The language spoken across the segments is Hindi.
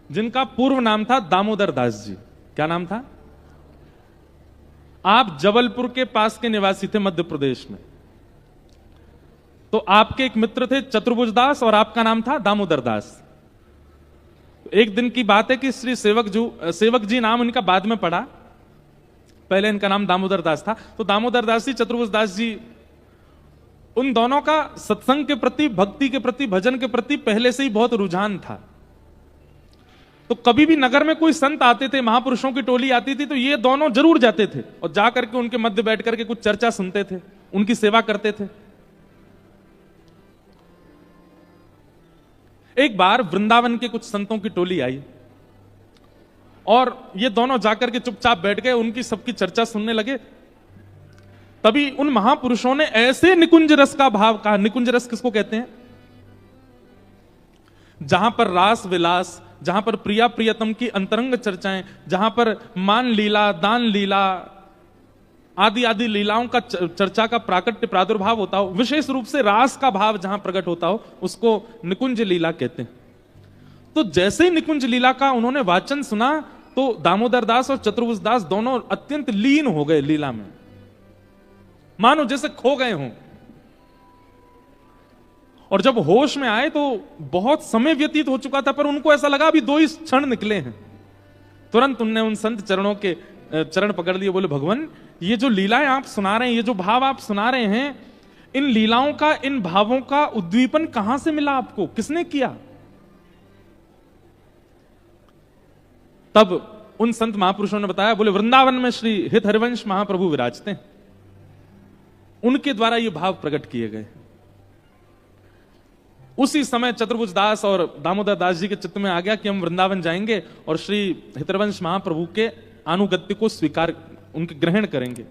जिनका पूर्व नाम था दामोदर दास जी। क्या नाम था? आप जबलपुर के पास के निवासी थे, मध्य प्रदेश में। तो आपके एक मित्र थे चतुर्भुज दास और आपका नाम था दामोदर दास। एक दिन की बात है कि श्री सेवक जी नाम इनका बाद में पड़ा, पहले इनका नाम दामोदर दास था। तो दामोदर दास जी, चतुर्भुज दास जी, उन दोनों का सत्संग के प्रति, भक्ति के प्रति, भजन के प्रति पहले से ही बहुत रुझान था। तो कभी भी नगर में कोई संत आते थे, महापुरुषों की टोली आती थी, तो ये दोनों जरूर जाते थे और जाकर के उनके मध्य बैठ करके कुछ चर्चा सुनते थे, उनकी सेवा करते थे। एक बार वृंदावन के कुछ संतों की टोली आई और ये दोनों जाकर के चुपचाप बैठ गए, उनकी सबकी चर्चा सुनने लगे। तभी उन महापुरुषों ने ऐसे निकुंज रस का भाव कहा। निकुंज रस किसको कहते हैं? जहां पर रास विलास, जहां पर प्रिया प्रियतम की अंतरंग चर्चाएं, जहां पर मान लीला, दान लीला आदि आदि लीलाओं का चर्चा का प्राकट्य प्रादुर्भाव होता हो, विशेष रूप से रास का भाव जहां प्रकट होता हो, उसको निकुंज लीला कहते हैं। तो जैसे ही निकुंज लीला का उन्होंने वाचन सुना तो दामोदर दास और चतुर्भुज दास दोनों अत्यंत लीन हो गए लीला में, मानो जैसे खो गए हों। और जब होश में आए तो बहुत समय व्यतीत हो चुका था, पर उनको ऐसा लगा अभी 2 ही क्षण निकले हैं। तुरंत उनने उन संत चरणों के चरण पकड़ लिए, बोले भगवान, ये जो लीलाएं आप सुना रहे हैं, ये जो भाव आप सुना रहे हैं, इन लीलाओं का, इन भावों का उद्दीपन कहां से मिला आपको, किसने किया? तब उन संत महापुरुषों ने बताया, बोले वृंदावन में श्री हित हरिवंश महाप्रभु विराजते हैं, उनके द्वारा ये भाव प्रकट किए गए। उसी समय चतुर्भुज दास और दामोदर दास जी के चित्त में आ गया कि हम वृंदावन जाएंगे और श्री हितरवंश महाप्रभु के अनुगत्य को स्वीकार, उनके ग्रहण करेंगे।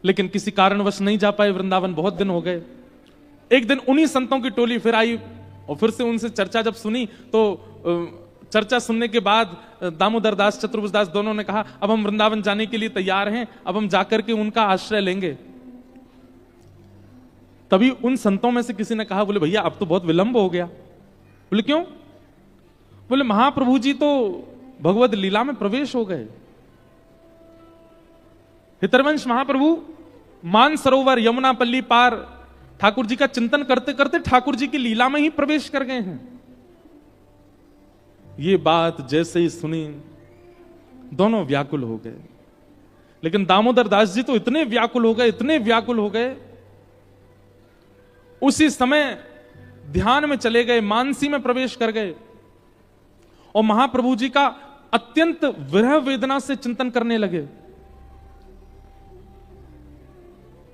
लेकिन किसी कारणवश नहीं जा पाए वृंदावन, बहुत दिन हो गए। एक दिन उन्हीं संतों की टोली फिर आई और फिर से उनसे चर्चा जब सुनी तो चर्चा सुनने के बाद दामोदर दास, चतुर्भुज दास दोनों ने कहा अब हम वृंदावन जाने के लिए तैयार हैं, अब हम जाकर के उनका आश्रय लेंगे। तभी उन संतों में से किसी ने कहा, बोले भैया अब तो बहुत विलंब हो गया। बोले क्यों? बोले महाप्रभु जी तो भगवत लीला में प्रवेश हो गए। हितरवंश महाप्रभु मानसरोवर यमुना पल्ली पार ठाकुर जी का चिंतन करते करते ठाकुर जी की लीला में ही प्रवेश कर गए हैं। ये बात जैसे ही सुनी दोनों व्याकुल हो गए। लेकिन दामोदर दास जी तो इतने व्याकुल हो गए, इतने व्याकुल हो गए, उसी समय ध्यान में चले गए, मानसी में प्रवेश कर गए और महाप्रभु जी का अत्यंत विरह वेदना से चिंतन करने लगे।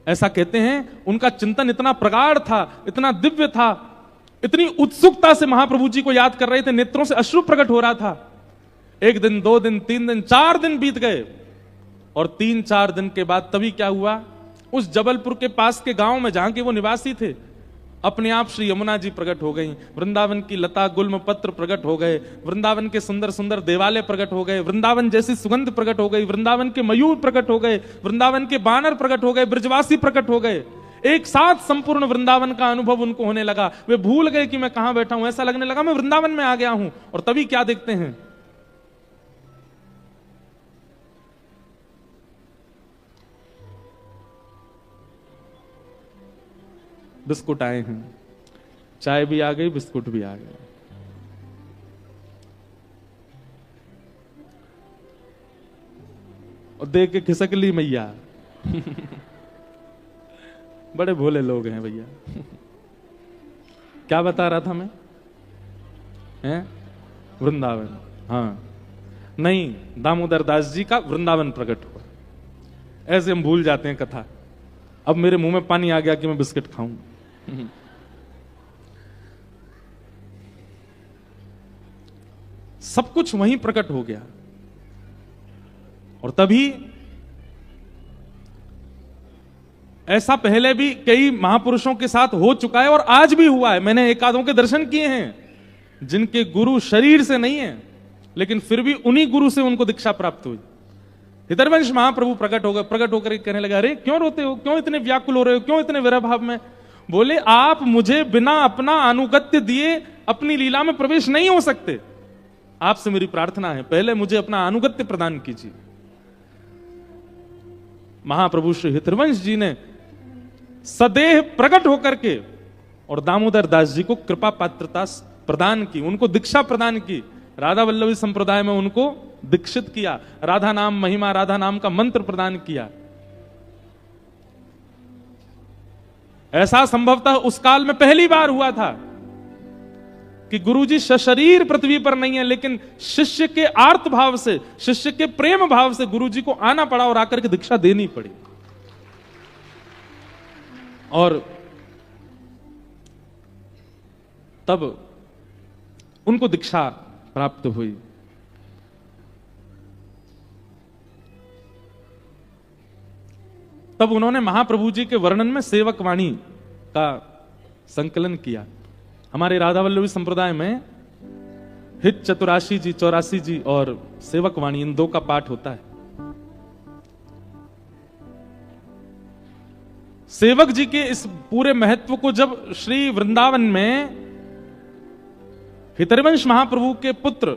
ऐसा कहते हैं उनका चिंतन इतना प्रगाढ़ था, इतना दिव्य था, इतनी उत्सुकता से महाप्रभु जी को याद कर रहे थे, नेत्रों से अश्रु प्रकट हो रहा था। 1 दिन, 2 दिन, 3 दिन, 4 दिन बीत गए और 3-4 दिन के बाद तभी क्या हुआ, उस जबलपुर के पास के गांव में जहां के वो निवासी थे, अपने आप श्री यमुना जी प्रकट हो गई, वृंदावन की लता गुल्म पत्र प्रकट हो गए, वृंदावन के सुंदर सुंदर देवालय प्रकट हो गए, वृंदावन जैसी सुगंध प्रकट हो गई, वृंदावन के मयूर प्रकट हो गए, वृंदावन के बानर प्रकट हो गए, ब्रजवासी प्रकट हो गए। एक साथ संपूर्ण वृंदावन का अनुभव उनको होने लगा। वे भूल गए कि मैं कहां बैठा हूं, ऐसा लगने लगा मैं वृंदावन में आ गया हूं। और तभी क्या देखते हैं, बिस्कुट आए हैं, चाय भी आ गई, बिस्कुट भी आ गए। और देख के खिसक ली मैया। बड़े भोले लोग हैं भैया। क्या बता रहा था मैं? हैं? वृंदावन। हाँ, नहीं, दामोदर दास जी का वृंदावन प्रकट हुआ। ऐसे हम भूल जाते हैं कथा। अब मेरे मुंह में पानी आ गया कि मैं बिस्किट खाऊं। सब कुछ वहीं प्रकट हो गया। और तभी ऐसा पहले भी कई महापुरुषों के साथ हो चुका है और आज भी हुआ है। मैंने एक आधों के दर्शन किए हैं जिनके गुरु शरीर से नहीं है, लेकिन फिर भी उन्हीं गुरु से उनको दीक्षा प्राप्त हुई। हितरवंश महाप्रभु प्रकट हो गए, प्रकट होकर कहने लगे, अरे क्यों रोते हो, क्यों इतने व्याकुल हो रहे हो, क्यों इतने विरह भाव में? बोले आप मुझे बिना अपना अनुगत्य दिए अपनी लीला में प्रवेश नहीं हो सकते। आपसे मेरी प्रार्थना है, पहले मुझे अपना अनुगत्य प्रदान कीजिए। महाप्रभु श्री हितवंश जी ने सदेह प्रकट होकर के और दामोदर दास जी को कृपा पात्रता प्रदान की, उनको दीक्षा प्रदान की। राधा वल्लभी संप्रदाय में उनको दीक्षित किया, राधा नाम महिमा, राधा नाम का मंत्र प्रदान किया। ऐसा संभवतः उस काल में पहली बार हुआ था कि गुरुजी सशरीर पृथ्वी पर नहीं है, लेकिन शिष्य के आर्त भाव से, शिष्य के प्रेम भाव से गुरुजी को आना पड़ा और आकर के दीक्षा देनी पड़ी। और तब उनको दीक्षा प्राप्त हुई। तब उन्होंने महाप्रभु जी के वर्णन में सेवक वाणी का संकलन किया। हमारे राधा वल्लभी संप्रदाय में हित चतुराशी जी, 84 जी और सेवक वाणी, इन दो का पाठ होता है। सेवक जी के इस पूरे महत्व को जब श्री वृंदावन में हितवंश महाप्रभु के पुत्र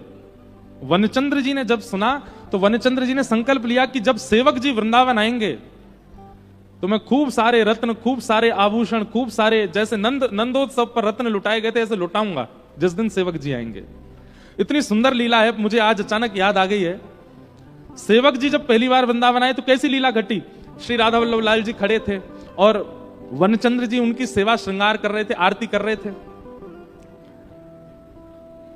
वनचंद्र जी ने जब सुना, तो वनचंद्र जी ने संकल्प लिया कि जब सेवक जी वृंदावन आएंगे तो मैं खूब सारे रत्न, खूब सारे आभूषण, खूब सारे, जैसे नंदोत्सव पर रत्न लुटाए गए थे ऐसे लुटाऊंगा जिस दिन सेवक जी आएंगे। इतनी सुंदर लीला है, मुझे आज अचानक याद आ गई है। सेवक जी जब पहली बार वृंदावन आए तो कैसी लीला घटी। श्री राधा वल्लभ लाल जी खड़े थे और वनचंद्र जी उनकी सेवा श्रृंगार कर रहे थे, आरती कर रहे थे।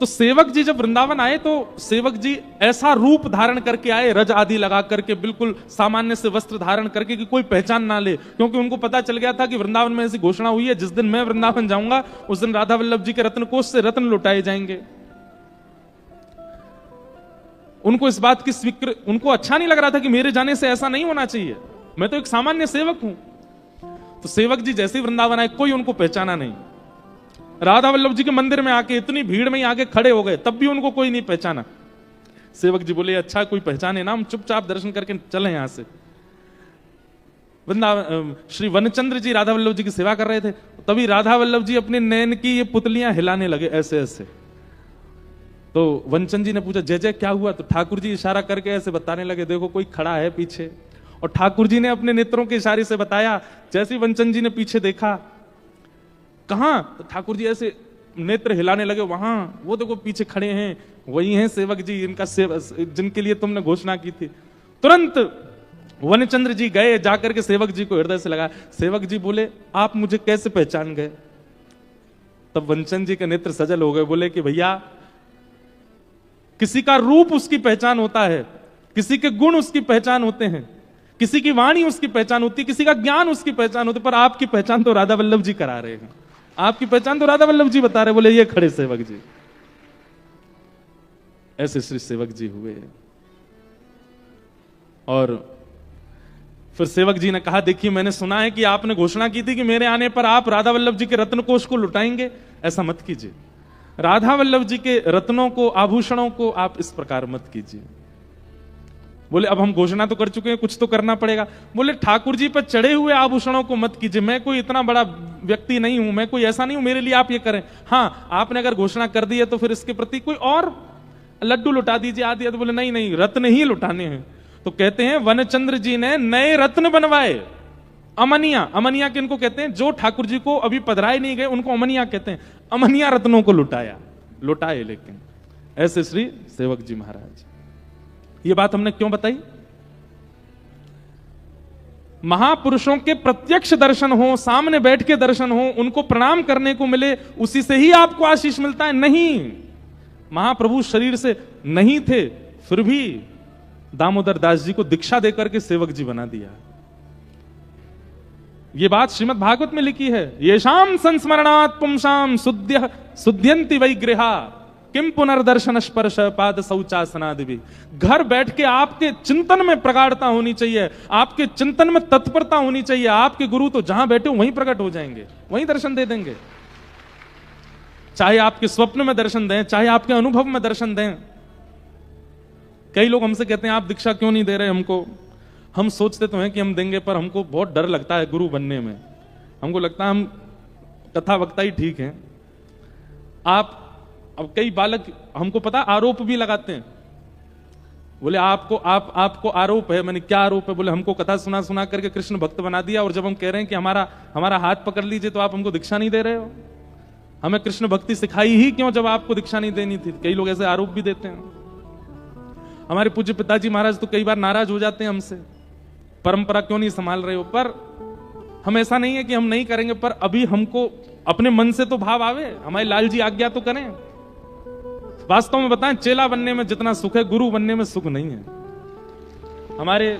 तो सेवक जी जब वृंदावन आए तो सेवक जी ऐसा रूप धारण करके आए, रज आदि लगा करके, बिल्कुल सामान्य से वस्त्र धारण करके कि कोई पहचान ना ले, क्योंकि उनको पता चल गया था कि वृंदावन में ऐसी घोषणा हुई है जिस दिन मैं वृंदावन जाऊंगा उस दिन राधा वल्लभ जी के रत्नकोष से रत्न लुटाए जाएंगे। उनको इस बात की उनको अच्छा नहीं लग रहा था कि मेरे जाने से ऐसा नहीं होना चाहिए, मैं तो एक सामान्य सेवक हूं। तो सेवक जी जैसे ही वृंदावन आए कोई उनको पहचाना नहीं। राधा वल्लभ जी के मंदिर में आके इतनी भीड़ में ही आके खड़े हो गए, तब भी उनको कोई नहीं पहचाना। सेवक जी बोले अच्छा कोई पहचाने ना, हम चुपचाप दर्शन करके चले यहां से। वृंदावन श्री वनचंद्र जी राधा वल्लभ जी की सेवा कर रहे थे, तभी राधा वल्लभ जी अपने नैन की ये पुतलियां हिलाने लगे ऐसे ऐसे। तो वनचंद जी ने पूछा जय जय क्या हुआ, तो ठाकुर जी इशारा करके ऐसे बताने लगे देखो कोई खड़ा है पीछे। और ठाकुर जी ने अपने नेत्रों के इशारे से बताया। जैसे वनचंद जी ने पीछे देखा, कहां, तो ठाकुर जी ऐसे नेत्र हिलाने लगे, वहां वो देखो पीछे खड़े हैं, वही हैं सेवक जी, इनका जिनके लिए तुमने घोषणा की थी। तुरंत वनचंद्र जी गए, जाकर के सेवक जी को हृदय से लगा। सेवक जी बोले आप मुझे कैसे पहचान गए। तब वनचंद जी के नेत्र सजल हो गए, बोले कि भैया किसी का रूप उसकी पहचान होता है, किसी के गुण उसकी पहचान होते हैं, किसी की वाणी उसकी पहचान होती है, किसी का ज्ञान उसकी पहचान होती है, पर आपकी पहचान तो राधा वल्लभ जी करा रहे हैं, आपकी पहचान तो राधा वल्लभ जी बता रहे। बोले ये खड़े सेवक जी। ऐसे श्री सेवक जी हुए। और फिर सेवक जी ने कहा देखिए मैंने सुना है कि आपने घोषणा की थी कि मेरे आने पर आप राधा वल्लभ जी के रत्न कोष को लुटाएंगे, ऐसा मत कीजिए। राधा वल्लभ जी के रत्नों को, आभूषणों को आप इस प्रकार मत कीजिए। बोले अब हम घोषणा तो कर चुके हैं, कुछ तो करना पड़ेगा। बोले ठाकुर जी पर चढ़े हुए आभूषणों को मत कीजिए, मैं कोई इतना बड़ा व्यक्ति नहीं हूं, मैं कोई ऐसा नहीं हूं मेरे लिए आप ये करें। हाँ आपने अगर घोषणा कर दी है तो फिर इसके प्रति कोई और लड्डू लुटा दीजिए आदि। तो बोले नहीं नहीं रत्न ही लुटाने हैं। तो कहते हैं वनचंद्र जी ने नए रत्न बनवाए, अमनिया। अमनिया किनको कहते हैं, जो ठाकुर जी को अभी पधराए नहीं गए उनको अमनिया कहते हैं। अमनिया रत्नों को लुटाए। लेकिन ऐसे श्री सेवक जी महाराज। ये बात हमने क्यों बताई? महापुरुषों के प्रत्यक्ष दर्शन हो, सामने बैठ के दर्शन हो, उनको प्रणाम करने को मिले, उसी से ही आपको आशीष मिलता है। नहीं, महाप्रभु शरीर से नहीं थे, फिर भी दामोदर दास जी को दीक्षा देकर के सेवक जी बना दिया। ये बात श्रीमद् भागवत में लिखी है। येषाम संस्मरणात् पुंसाम शुद्ध्यन्ति वै गृहा किम पुनर्दर्शन स्पर्श पाद शौचासनादि भी। घर बैठ के आपके चिंतन में प्रगाढ़ता होनी चाहिए, आपके चिंतन में तत्परता होनी चाहिए। आपके गुरु तो जहां बैठे वहीं प्रकट हो जाएंगे, वहीं दर्शन दे देंगे। चाहे आपके स्वप्न में दर्शन दें, चाहे आपके अनुभव में दर्शन दें। कई लोग हमसे कहते हैं आप दीक्षा क्यों नहीं दे रहे हमको। हम सोचते तो हैं कि हम देंगे, पर हमको बहुत डर लगता है गुरु बनने में। हमको लगता है हम कथा वक्ता ही ठीक है। आप अब कई बालक हमको पता आरोप भी लगाते हैं, बोले आपको आरोप है। मैंने क्या आरोप है? बोले हमको कथा सुना सुना करके कृष्ण भक्त बना दिया, और जब हम कह रहे हैं कि हमारा हाथ पकड़ लीजिए तो आप हमको दीक्षा नहीं दे रहे हो। हमें कृष्ण भक्ति सिखाई ही क्यों जब आपको दीक्षा नहीं देनी थी? कई लोग ऐसे आरोप भी देते हैं। हमारे पूज्य पिताजी महाराज तो कई बार नाराज हो जाते हैं हमसे, परंपरा क्यों नहीं संभाल रहे हो। पर हम ऐसा नहीं है कि हम नहीं करेंगे, पर अभी हमको अपने मन से तो भाव आवे, हमारे लाल जी आज्ञा तो करें। वास्तव में बताएं, चेला बनने में जितना सुख है गुरु बनने में सुख नहीं है। हमारे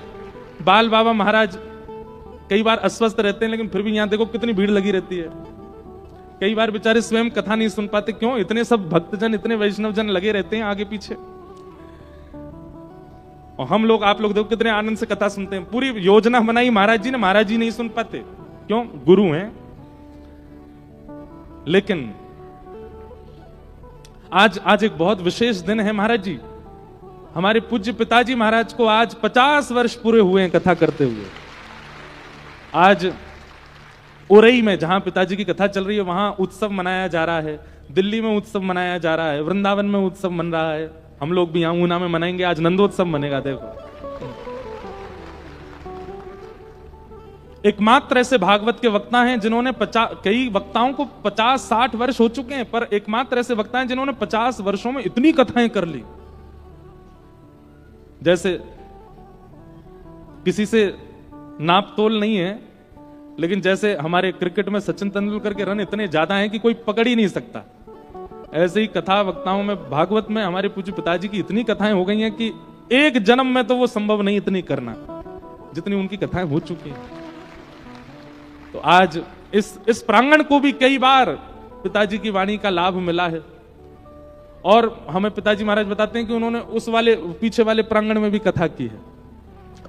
बाल बाबा महाराज कई बार अस्वस्थ रहते हैं, लेकिन फिर भी यहां देखो कितनी भीड़ लगी रहती है। कई बार बेचारे स्वयं कथा नहीं सुन पाते, क्यों? इतने सब भक्तजन, इतने वैष्णव जन लगे रहते हैं आगे पीछे, और हम लोग, आप लोग देखो कितने आनंद से कथा सुनते हैं। पूरी योजना बनाई महाराज जी ने, महाराज जी नहीं सुन पाते, क्यों? गुरु हैं। लेकिन आज एक बहुत विशेष दिन है महाराज जी। हमारे पूज्य पिताजी महाराज को आज 50 वर्ष पूरे हुए हैं कथा करते हुए। आज उरई में जहां पिताजी की कथा चल रही है वहां उत्सव मनाया जा रहा है, दिल्ली में उत्सव मनाया जा रहा है, वृंदावन में उत्सव मन रहा है। हम लोग भी यहां ऊना में मनाएंगे, आज नंदोत्सव मनेगा। देखो, एकमात्र ऐसे भागवत के वक्ता हैं जिन्होंने कई वक्ताओं को 50-60 वर्ष हो चुके हैं, पर एकमात्र ऐसे वक्ता हैं जिन्होंने 50 वर्षों में इतनी कथाएं कर ली। जैसे किसी से नाप तोल नहीं है, लेकिन जैसे हमारे क्रिकेट में सचिन तेंदुलकर के रन इतने ज्यादा हैं कि कोई पकड़ ही नहीं सकता, ऐसे ही कथा वक्ताओं में भागवत में हमारे पूज्य पिताजी की इतनी कथाएं हो गई हैं कि एक जन्म में तो वो संभव नहीं इतनी करना, जितनी उनकी कथाएं हो चुकी हैं। तो आज इस प्रांगण को भी कई बार पिताजी की वाणी का लाभ मिला है, और हमें पिताजी महाराज बताते हैं कि उन्होंने उस वाले पीछे वाले प्रांगण में भी कथा की है,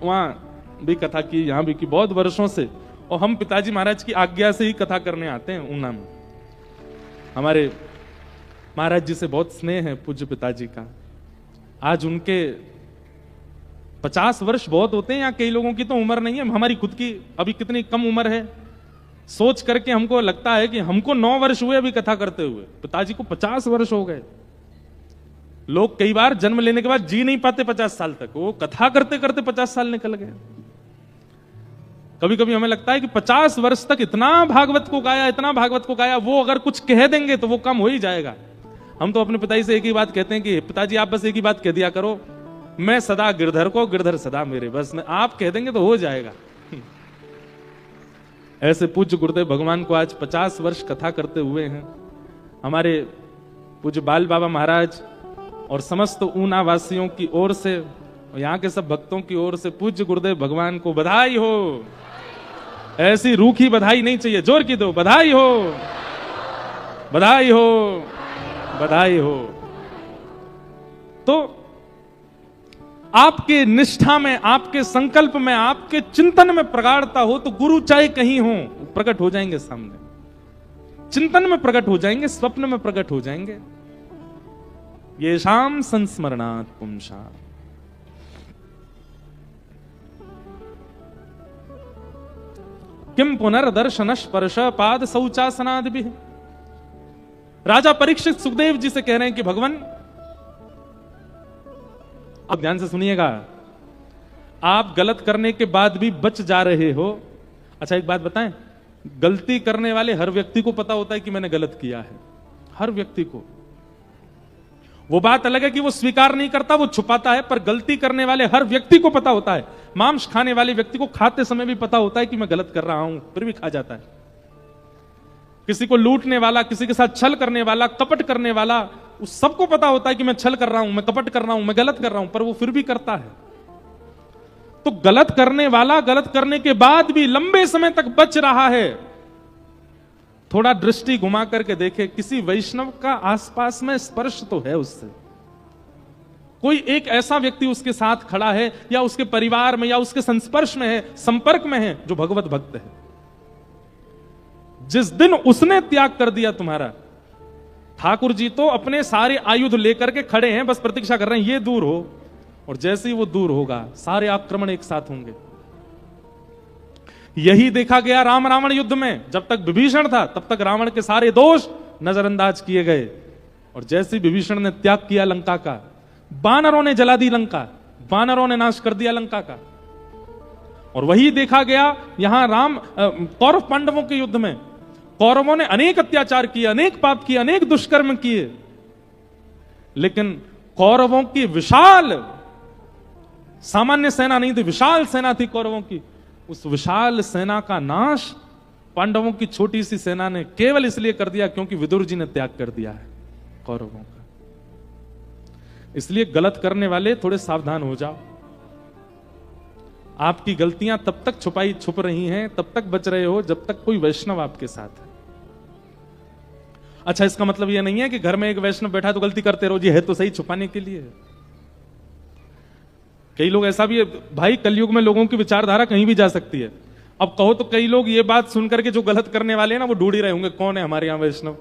वहां भी कथा की, यहां भी की, बहुत वर्षों से। और हम पिताजी महाराज की आज्ञा से ही कथा करने आते हैं ऊना में। हमारे महाराज जी से बहुत स्नेह है पूज्य पिताजी का। आज उनके 50 वर्ष बहुत होते हैं, या कई लोगों की तो उम्र नहीं है, हमारी खुद की अभी कितनी कम उम्र है। सोच करके हमको लगता है कि हमको 9 वर्ष हुए अभी कथा करते हुए, पिताजी को 50 वर्ष हो गए। लोग कई बार जन्म लेने के बाद जी नहीं पाते 50 साल तक, वो कथा करते करते 50 साल निकल गए। कभी कभी हमें लगता है कि 50 वर्ष तक इतना भागवत को गाया, इतना भागवत को गाया, वो अगर कुछ कह देंगे तो वो कम हो ही जाएगा। हम तो अपने पिताजी से एक ही बात कहते हैं कि पिताजी आप बस एक ही बात कह दिया करो, मैं सदा गिरधर को, गिरधर सदा मेरे, बस आप कह देंगे तो हो जाएगा। ऐसे पूज्य गुरुदेव भगवान को आज 50 वर्ष कथा करते हुए हैं। हमारे पूज्य बाल बाबा महाराज और समस्त ऊना वासियों की ओर से, यहाँ के सब भक्तों की ओर से पूज्य गुरुदेव भगवान को बधाई हो। ऐसी रूखी बधाई नहीं चाहिए, जोर की दो, बधाई हो, बधाई हो, बधाई हो। तो आपके निष्ठा में, आपके संकल्प में, आपके चिंतन में प्रगाढ़ता हो तो गुरु चाहे कहीं हो प्रकट हो जाएंगे सामने, चिंतन में प्रकट हो जाएंगे, स्वप्न में प्रकट हो जाएंगे। ये शाम संस्मरणात् पुंसा। किम पुनर्दर्शन स्पर्श पाद शौचासनादि। राजा परीक्षित सुखदेव जी से कह रहे हैं कि भगवान, अब ध्यान से सुनिएगा, आप गलत करने के बाद भी बच जा रहे हो। अच्छा एक बात बताएं, गलती करने वाले हर व्यक्ति को पता होता है कि मैंने गलत किया है, हर व्यक्ति को। वो बात अलग है कि वो स्वीकार नहीं करता, वो छुपाता है, पर गलती करने वाले हर व्यक्ति को पता होता है। मांस खाने वाले व्यक्ति को खाते समय भी पता होता है कि मैं गलत कर रहा हूं, फिर भी खा जाता है। किसी को लूटने वाला, किसी के साथ छल करने वाला, कपट करने वाला, उस सबको पता होता है कि मैं छल कर रहा हूं, मैं कपट कर रहा हूं, मैं गलत कर रहा हूं, पर वो फिर भी करता है। तो गलत करने वाला गलत करने के बाद भी लंबे समय तक बच रहा है। थोड़ा दृष्टि घुमा करके देखे, किसी वैष्णव का आसपास में स्पर्श तो है उससे, कोई एक ऐसा व्यक्ति उसके साथ खड़ा है, या उसके परिवार में, या उसके संस्पर्श में है, संपर्क में है, जो भगवत भक्त है। जिस दिन उसने त्याग कर दिया तुम्हारा, ठाकुर जी तो अपने सारे आयुध लेकर के खड़े हैं, बस प्रतीक्षा कर रहे हैं ये दूर हो, और जैसे ही वो दूर होगा सारे आक्रमण एक साथ होंगे। यही देखा गया राम रावण युद्ध में। जब तक विभीषण था तब तक रावण के सारे दोष नजरअंदाज किए गए, और जैसे विभीषण ने त्याग किया लंका का, वानरों ने जला दी लंका, वानरों ने नाश कर दिया लंका का। और वही देखा गया यहां कौरव पांडवों के युद्ध में। कौरवों ने अनेक अत्याचार किए, अनेक पाप किए, अनेक दुष्कर्म किए, लेकिन कौरवों की विशाल, सामान्य सेना नहीं थी, विशाल सेना थी कौरवों की। उस विशाल सेना का नाश पांडवों की छोटी सी सेना ने केवल इसलिए कर दिया क्योंकि विदुर जी ने त्याग कर दिया है कौरवों का। इसलिए गलत करने वाले थोड़े सावधान हो जाओ। आपकी गलतियां तब तक छुप रही हैं, तब तक बच रहे हो जब तक कोई वैष्णव आपके साथ है। अच्छा, इसका मतलब यह नहीं है कि घर में एक वैष्णव बैठा तो गलती करते रहो जी, है तो सही, छुपाने के लिए। कई लोग ऐसा भी है भाई, कलयुग में लोगों की विचारधारा कहीं भी जा सकती है। अब कहो तो कई लोग ये बात सुनकर के जो गलत करने वाले हैं ना, वो ढूंढ ही रहे होंगे कौन है हमारे यहाँ वैष्णव,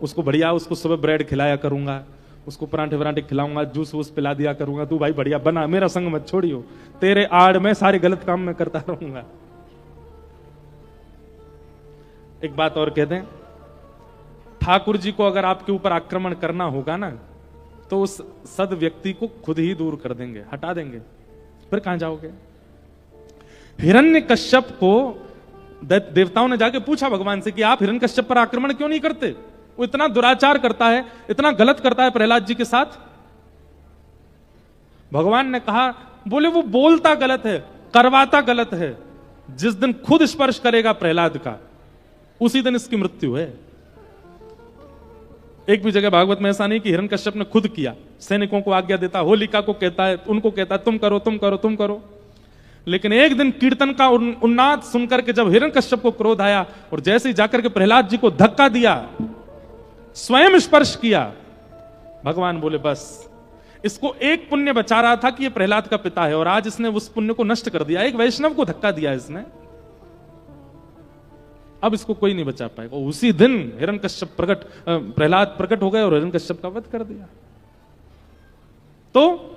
उसको बढ़िया, उसको सुबह ब्रेड खिलाया करूंगा, उसको परांठे वरांठे खिलाऊंगा, जूस वूस पिला दिया करूंगा, तू भाई बढ़िया बना, मेरा संग मत छोड़ियो, तेरे आड़ में सारे गलत काम मैं करता रहूंगा। एक बात और कहते हैं, ठाकुर जी को अगर आपके ऊपर आक्रमण करना होगा ना, तो उस सद व्यक्ति को खुद ही दूर कर देंगे, हटा देंगे, फिर कहां जाओगे। हिरण्यकश्यप को देवताओं ने जाके पूछा भगवान से कि आप हिरण्यकश्यप पर आक्रमण क्यों नहीं करते, वो इतना दुराचार करता है, इतना गलत करता है प्रहलाद जी के साथ। भगवान ने कहा, बोले वो बोलता गलत है, करवाता गलत है, जिस दिन खुद स्पर्श करेगा प्रहलाद का उसी दिन इसकी मृत्यु है। एक भी जगह भागवत में ऐसा नहीं कि हिरण्यकश्यप ने खुद किया, सैनिकों को आज्ञा देता, होलिका को कहता है, उनको कहता है तुम करो तुम करो तुम करो। लेकिन एक दिन कीर्तन का उन्नाद सुनकर के जब हिरण्यकश्यप को क्रोध आया और जैसे ही जाकर के प्रहलाद जी को धक्का दिया, स्वयं स्पर्श किया, भगवान बोले बस इसको एक पुण्य बचा रहा था कि ये प्रहलाद का पिता है और आज इसने उस पुण्य को नष्ट कर दिया। एक वैष्णव को धक्का दिया इसने, अब इसको कोई नहीं बचा पाएगा। उसी दिन हिरण्यकश्यप प्रहलाद प्रकट हो गए और हिरण्यकश्यप का वध कर दिया। तो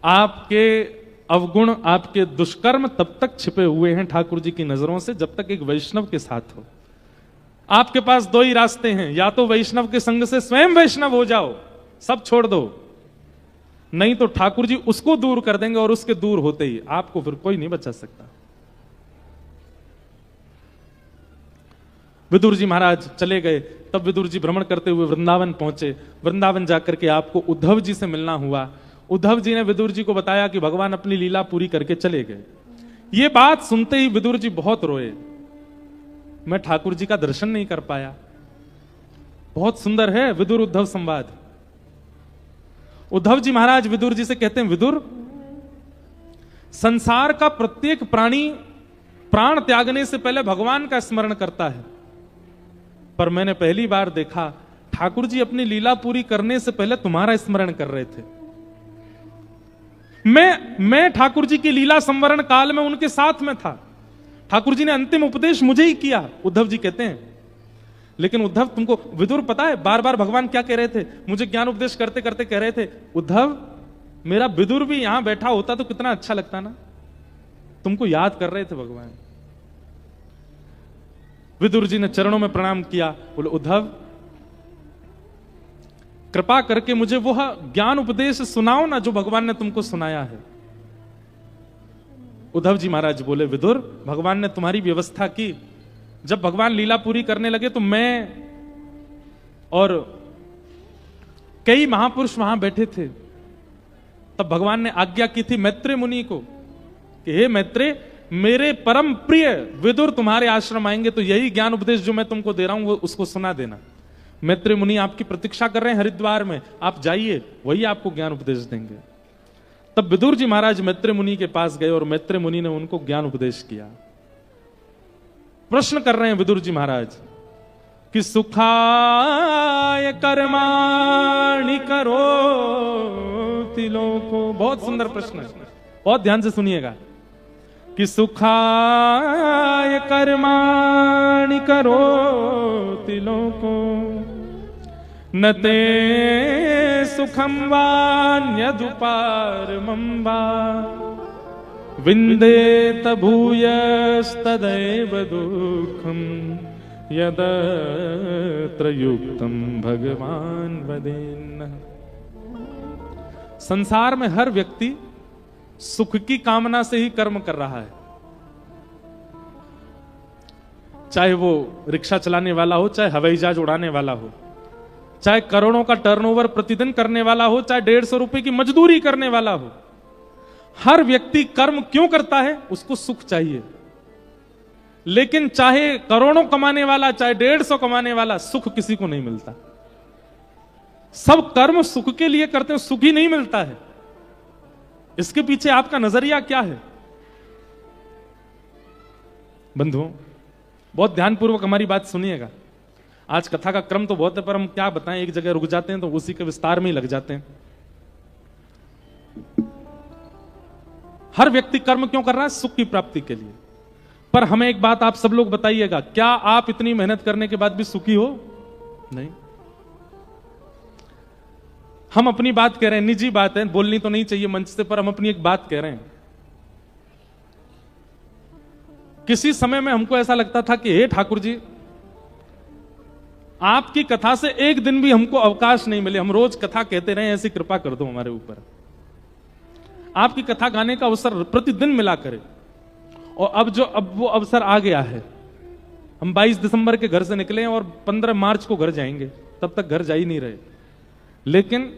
आपके अवगुण, आपके दुष्कर्म तब तक छिपे हुए हैं ठाकुर जी की नजरों से जब तक एक वैष्णव के साथ हो। आपके पास दो ही रास्ते हैं, या तो वैष्णव के संग से स्वयं वैष्णव हो जाओ, सब छोड़ दो, नहीं तो ठाकुर जी उसको दूर कर देंगे और उसके दूर होते ही आपको फिर कोई नहीं बचा सकता। विदुर जी महाराज चले गए, तब विदुर जी भ्रमण करते हुए वृंदावन पहुंचे। वृंदावन जाकर के आपको उद्धव जी से मिलना हुआ। उद्धव जी ने विदुर जी को बताया कि भगवान अपनी लीला पूरी करके चले गए। ये बात सुनते ही विदुर जी बहुत रोए, मैं ठाकुर जी का दर्शन नहीं कर पाया। बहुत सुंदर है विदुर उद्धव संवाद। उद्धव जी महाराज विदुर जी से कहते हैं, विदुर, संसार का प्रत्येक प्राणी प्राण त्यागने से पहले भगवान का स्मरण करता है, पर मैंने पहली बार देखा ठाकुर जी अपनी लीला पूरी करने से पहले तुम्हारा स्मरण कर रहे थे। मैं ठाकुर जी की लीला संवरण काल में उनके साथ में था। ठाकुर जी ने अंतिम उपदेश मुझे ही किया, उद्धव जी कहते हैं। लेकिन उद्धव, तुमको विदुर पता है बार बार भगवान क्या कह रहे थे, मुझे ज्ञान उपदेश करते करते कह रहे थे, उद्धव मेरा विदुर भी यहां बैठा होता तो कितना अच्छा लगता ना। तुमको याद कर रहे थे भगवान। विदुर जी ने चरणों में प्रणाम किया, बोले उद्धव कृपा करके मुझे वो ज्ञान उपदेश सुनाओ ना जो भगवान ने तुमको सुनाया है। उद्धव जी महाराज बोले, विदुर, भगवान ने तुम्हारी व्यवस्था की। जब भगवान लीला पूरी करने लगे तो मैं और कई महापुरुष वहां बैठे थे। तब भगवान ने आज्ञा की थी मैत्रेय मुनि को कि हे मैत्रेय, मेरे परम प्रिय विदुर तुम्हारे आश्रम आएंगे तो यही ज्ञान उपदेश जो मैं तुमको दे रहा हूं वो उसको सुना देना। मैत्रेय मुनि आपकी प्रतीक्षा कर रहे हैं हरिद्वार में, आप जाइए, वही आपको ज्ञान उपदेश देंगे। तब विदुर जी महाराज मैत्रेय मुनि के पास गए और मैत्रेय मुनि ने उनको ज्ञान उपदेश किया। प्रश्न कर रहे हैं विदुर जी महाराज कि सुखाय कर्माणि करोति लोको। बहुत सुंदर प्रश्न है, बहुत ध्यान से सुनिएगा। कि सुखाय कर्माणि करोति लोको न ते सुखम वान्यदुपारमं वा विन्देत भूयस्तदैव दुःखं यदत्र युक्तं भगवान वदेन्न। संसार में हर व्यक्ति सुख की कामना से ही कर्म कर रहा है, चाहे वो रिक्शा चलाने वाला हो, चाहे हवाई जहाज उड़ाने वाला हो, चाहे करोड़ों का टर्नओवर प्रतिदिन करने वाला हो, चाहे 150 रुपए की मजदूरी करने वाला हो। हर व्यक्ति कर्म क्यों करता है? उसको सुख चाहिए। लेकिन चाहे करोड़ों कमाने वाला, चाहे 150 कमाने वाला, सुख किसी को नहीं मिलता। सब कर्म सुख के लिए करते हैं, सुख ही नहीं मिलता है। इसके पीछे आपका नजरिया क्या है? बंधुओं, बहुत ध्यानपूर्वक हमारी बात सुनिएगा। आज कथा का क्रम तो बहुत है, पर हम क्या बताएं, एक जगह रुक जाते हैं तो उसी के विस्तार में ही लग जाते हैं। हर व्यक्ति कर्म क्यों कर रहा है? सुख की प्राप्ति के लिए। पर हमें एक बात आप सब लोग बताइएगा, क्या आप इतनी मेहनत करने के बाद भी सुखी हो? नहीं। हम अपनी बात कह रहे हैं, निजी बात है, बोलनी तो नहीं चाहिए मंच से, पर हम अपनी एक बात कह रहे हैं। किसी समय में हमको ऐसा लगता था कि हे ठाकुर जी, आपकी कथा से एक दिन भी हमको अवकाश नहीं मिले, हम रोज कथा कहते रहे, ऐसी कृपा कर दो हमारे ऊपर। आपकी कथा गाने का अवसर प्रतिदिन मिला करे। और अब वो अवसर आ गया है। हम 22 दिसंबर के घर से निकले और 15 मार्च को घर जाएंगे, तब तक घर जा ही नहीं रहे। लेकिन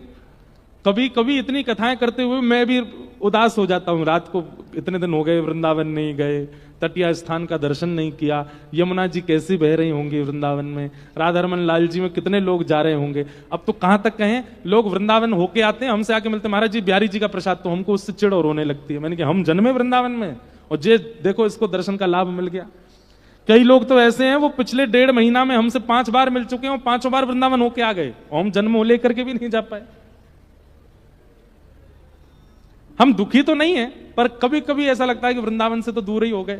कभी कभी इतनी कथाएं करते हुए मैं भी उदास हो जाता हूं। रात को इतने दिन हो गए वृंदावन नहीं गए, तटिया स्थान का दर्शन नहीं किया, यमुना जी कैसी बह रही होंगी वृंदावन में, राधारमन लाल जी में कितने लोग जा रहे होंगे। अब तो कहां तक कहें, लोग वृंदावन होके आते हैं, हमसे आके मिलते, महाराज जी बिहारी जी का प्रसाद, तो हमको उससे चिड़ और रोने लगती है। मैंने कहा हम जन्मे वृंदावन में और जे देखो इसको दर्शन का लाभ मिल गया। कई लोग तो ऐसे हैं, वो पिछले 1.5 महीना में हमसे 5 बार मिल चुके हैं और 5 बार वृंदावन होके आ गए, और हम जन्म लेकर के भी नहीं जा पाए। हम दुखी तो नहीं है, पर कभी कभी ऐसा लगता है कि वृंदावन से तो दूर ही हो गए।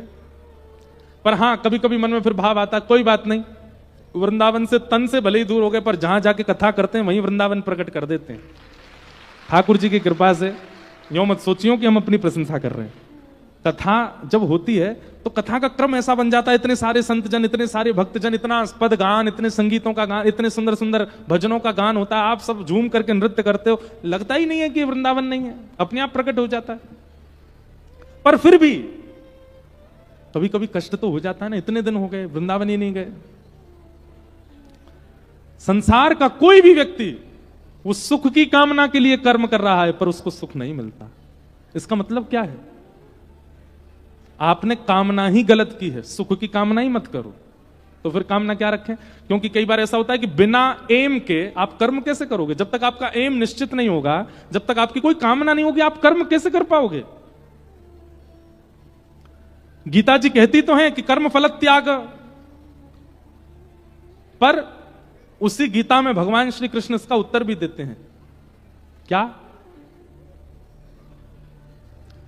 पर हां, कभी कभी मन में फिर भाव आता, कोई बात नहीं, वृंदावन से तन से भले ही दूर हो गए, पर जहां जाके कथा करते हैं वहीं वृंदावन प्रकट कर देते हैं ठाकुर जी की कृपा से। यूं मत सोचियो कि हम अपनी प्रशंसा कर रहे हैं। कथा जब होती है तो कथा का क्रम ऐसा बन जाता है, इतने सारे संत जन, इतने सारे भक्त जन, इतना पद गान, इतने संगीतों का गान, इतने सुंदर सुंदर भजनों का गान होता है, आप सब झूम करके नृत्य करते हो, लगता ही नहीं है कि वृंदावन नहीं है, अपने आप प्रकट हो जाता है। पर फिर भी कभी कभी कष्ट तो हो जाता है ना, इतने दिन हो गए वृंदावन ही नहीं गए। संसार का कोई भी व्यक्ति वो सुख की कामना के लिए कर्म कर रहा है, पर उसको सुख नहीं मिलता। इसका मतलब क्या है? आपने कामना ही गलत की है, सुख की कामना ही मत करो। तो फिर कामना क्या रखें? क्योंकि कई बार ऐसा होता है कि बिना एम के आप कर्म कैसे करोगे? जब तक आपका एम निश्चित नहीं होगा, जब तक आपकी कोई कामना नहीं होगी, आप कर्म कैसे कर पाओगे? गीता जी कहती तो है कि कर्म फल त्याग, पर उसी गीता में भगवान श्री कृष्ण इसका उत्तर भी देते हैं। क्या?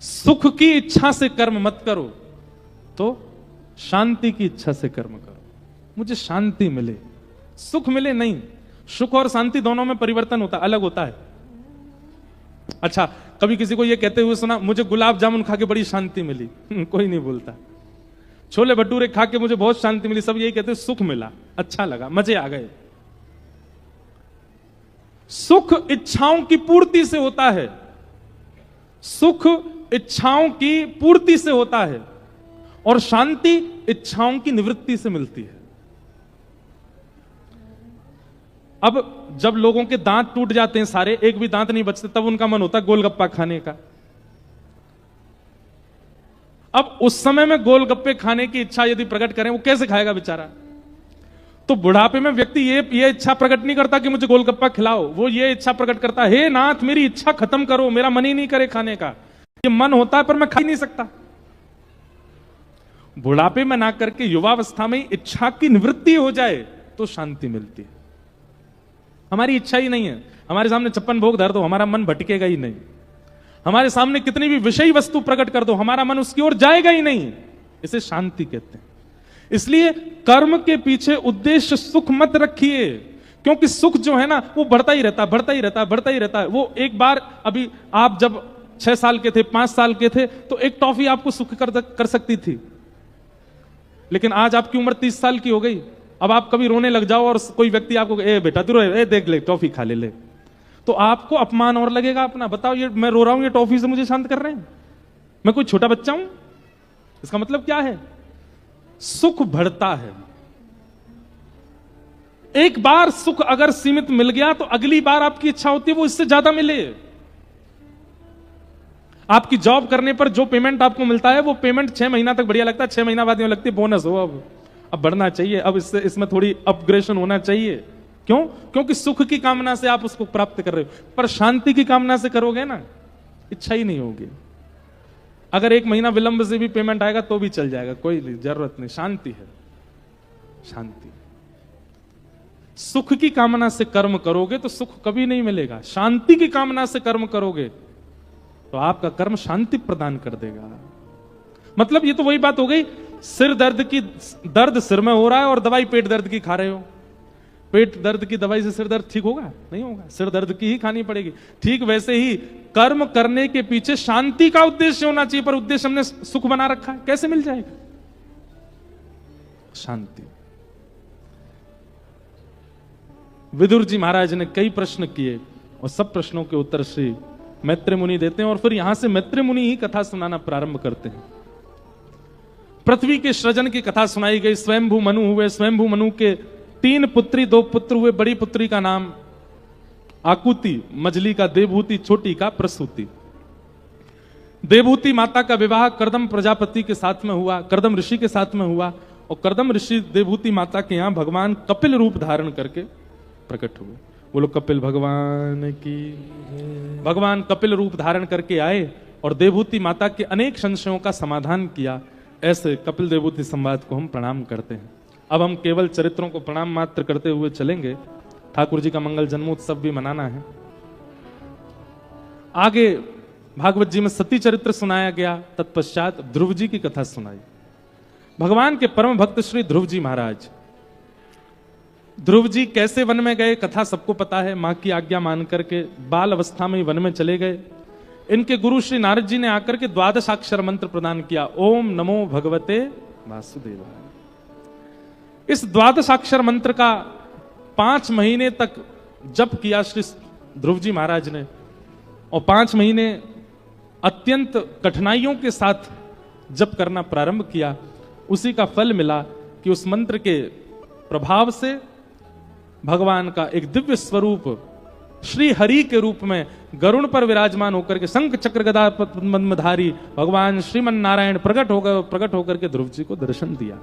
सुख की इच्छा से कर्म मत करो, तो शांति की इच्छा से कर्म करो। मुझे शांति मिले, सुख मिले नहीं। सुख और शांति दोनों में परिवर्तन होता है, अलग होता है। अच्छा, कभी किसी को यह कहते हुए सुना, मुझे गुलाब जामुन खा के बड़ी शांति मिली? कोई नहीं बोलता। छोले भटूरे खा के मुझे बहुत शांति मिली, सब यही कहते सुख मिला, अच्छा लगा, मजे आ गए। सुख इच्छाओं की पूर्ति से होता है, सुख इच्छाओं की पूर्ति से होता है, और शांति इच्छाओं की निवृत्ति से मिलती है। अब जब लोगों के दांत टूट जाते हैं सारे, एक भी दांत नहीं बचते, तब उनका मन होता है गोलगप्पा खाने का। अब उस समय में गोलगप्पे खाने की इच्छा यदि प्रकट करें, वो कैसे खाएगा बेचारा? तो बुढ़ापे में व्यक्ति ये इच्छा प्रकट नहीं करता कि मुझे गोलगप्पा खिलाओ, वो ये इच्छा प्रकट करता है, हे नाथ मेरी इच्छा खत्म करो, मेरा मन ही नहीं करे खाने का। ये मन होता है पर मैं खा ही नहीं सकता। बुढ़ापे में ना करके युवावस्था में इच्छा की निवृत्ति हो जाए तो शांति मिलती है। हमारी इच्छा ही नहीं है, हमारे सामने 56 भोग धर दो, हमारा मन भटकेगा ही नहीं। हमारे सामने कितनी भी विषयी वस्तु प्रकट कर दो, हमारा मन उसकी ओर जाएगा ही नहीं। इसे शांति कहते हैं। इसलिए कर्म के पीछे उद्देश्य सुख मत रखिए, क्योंकि सुख जो है ना वो बढ़ता ही रहता है, बढ़ता ही रहता है, बढ़ता ही रहता है। वो एक बार, अभी आप जब 6 साल के थे, 5 साल के थे, तो एक टॉफी आपको सुख कर सकती थी। लेकिन आज आपकी उम्र 30 साल की हो गई, अब आप कभी रोने लग जाओ और कोई व्यक्ति आपको ए बेटा तू रो, देख ले टॉफी खा ले, तो आपको अपमान और लगेगा अपना। बताओ, ये मैं रो रहा हूं, ये टॉफी से मुझे शांत कर रहे हैं? मैं कोई छोटा बच्चा हूं? इसका मतलब क्या है? सुख बढ़ता है। एक बार सुख अगर सीमित मिल गया तो अगली बार आपकी इच्छा होती है वो इससे ज्यादा मिले। आपकी जॉब करने पर जो पेमेंट आपको मिलता है वो पेमेंट 6 महीना तक बढ़िया लगता है, 6 महीना बाद में लगती है बोनस हो, अब बढ़ना चाहिए, अब इसमें थोड़ी अपग्रेडेशन होना चाहिए। क्यों? क्योंकि सुख की कामना से आप उसको प्राप्त कर रहे हो, पर शांति की कामना से करोगे ना, इच्छा ही नहीं होगी। अगर 1 महीना विलंब से भी पेमेंट आएगा तो भी चल जाएगा, कोई जरूरत नहीं, शांति है, शांति। सुख की कामना से कर्म करोगे तो सुख कभी नहीं मिलेगा, शांति की कामना से कर्म करोगे तो आपका कर्म शांति प्रदान कर देगा। मतलब ये तो वही बात हो गई, सिर दर्द सिर में हो रहा है और दवाई पेट दर्द की खा रहे हो। पेट दर्द की दवाई से सिर दर्द ठीक होगा? नहीं होगा, सिर दर्द की ही खानी पड़ेगी। ठीक वैसे ही कर्म करने के पीछे शांति का उद्देश्य होना चाहिए, पर उद्देश्य हमने सुख बना रखा है, कैसे मिल जाएगा शांति? विदुर जी महाराज ने कई प्रश्न किए और सब प्रश्नों के उत्तर श्री मैत्री मुनि देते हैं, और फिर यहां से मैत्री मुनि ही कथा सुनाना प्रारंभ करते हैं। पृथ्वी के सृजन की कथा सुनाई गई। स्वयंभू मनु हुए, स्वयंभू मनु के 3 पुत्री 2 पुत्र हुए। बड़ी पुत्री का नाम आकुति, मझली का देवहूति, छोटी का प्रसूति। देवहूति माता का विवाह कर्दम प्रजापति के साथ में हुआ, कर्दम ऋषि के साथ में हुआ, और कर्दम ऋषि देवहूति माता के यहां भगवान कपिल रूप धारण करके प्रकट हुए। बोलो कपिल भगवान की। भगवान कपिल रूप धारण करके आए और देवहूति माता के अनेक संशयों का समाधान किया। ऐसे कपिल देवहूति संवाद को हम प्रणाम करते हैं। अब हम केवल चरित्रों को प्रणाम मात्र करते हुए चलेंगे, ठाकुर जी का मंगल जन्मोत्सव भी मनाना है। आगे भागवत जी में सती चरित्र सुनाया गया, तत्पश्चात ध्रुव जी की कथा सुनाई। भगवान के परम भक्त श्री ध्रुव जी महाराज, ध्रुव जी कैसे वन में गए कथा सबको पता है। मां की आज्ञा मान करके बाल अवस्था में ही वन में चले गए। इनके गुरु श्री नारद जी ने आकर के 12 अक्षर मंत्र प्रदान किया, ओम नमो भगवते वासुदेवाय। इस 12 अक्षर मंत्र का 5 महीने तक जप किया श्री ध्रुव जी महाराज ने, और 5 महीने अत्यंत कठिनाइयों के साथ जप करना प्रारंभ किया। उसी का फल मिला कि उस मंत्र के प्रभाव से भगवान का एक दिव्य स्वरूप श्री हरि के रूप में गरुण पर विराजमान होकर के शंख चक्र गदा पद्मधारी भगवान श्रीमन नारायण प्रकट होकर के ध्रुव जी को दर्शन दिया।